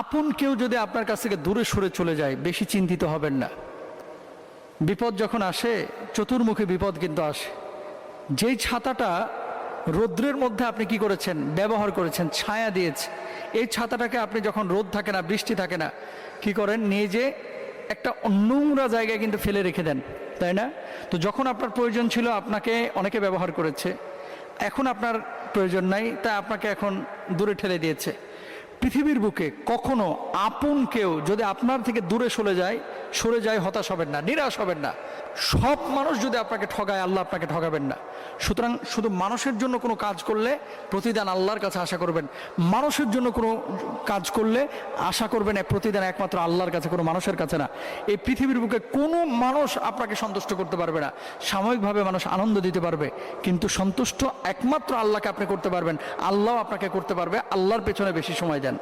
আপন কেউ যদি আপনার কাছ থেকে দূরে সরে চলে যায়, বেশি চিন্তিত হবেন না। বিপদ যখন আসে, চতুর্মুখী বিপদ কিন্তু আসে। যেই ছাতাটা রৌদ্রের মধ্যে আপনি কি করেছেন, ব্যবহার করেছেন, ছায়া দিয়েছে, এই ছাতাটাকে আপনি যখন রোদ থাকে না, বৃষ্টি থাকে না, কি করেন, নিয়ে যে একটা নোংরা জায়গায় কিন্তু ফেলে রেখে দেন, তাই না? তো যখন আপনার প্রয়োজন ছিল আপনাকে অনেকে ব্যবহার করেছে, এখন আপনার প্রয়োজন নাই, তাই আপনাকে এখন দূরে ঠেলে দিয়েছে। পৃথিবীর বুকে কখনো আপন কেউ যদি আপনার থেকে দূরে সরে যায় হতাশ হবেন না, নিরাশ হবেন না। সব মানুষ যদি আপনাকে ঠগায়, আল্লাহ আপনাকে ঠগাবেন না। সুতরাং শুধু মানুষের জন্য কোনো কাজ করলে প্রতিদান আল্লাহর কাছে আশা করবেন। মানুষের জন্য কোনো কাজ করলে আশা করবেন প্রতিদান একমাত্র আল্লাহর কাছে, কোনো মানুষের কাছে না। এই পৃথিবীর বুকে কোনো মানুষ আপনাকে সন্তুষ্ট করতে পারবে না। সাময়িকভাবে মানুষ আনন্দ দিতে পারবে, কিন্তু সন্তুষ্ট একমাত্র আল্লাহকে আপনি করতে পারবেন, আল্লাহ আপনাকে করতে পারবে। আল্লাহর পেছনে বেশি সময় দেন।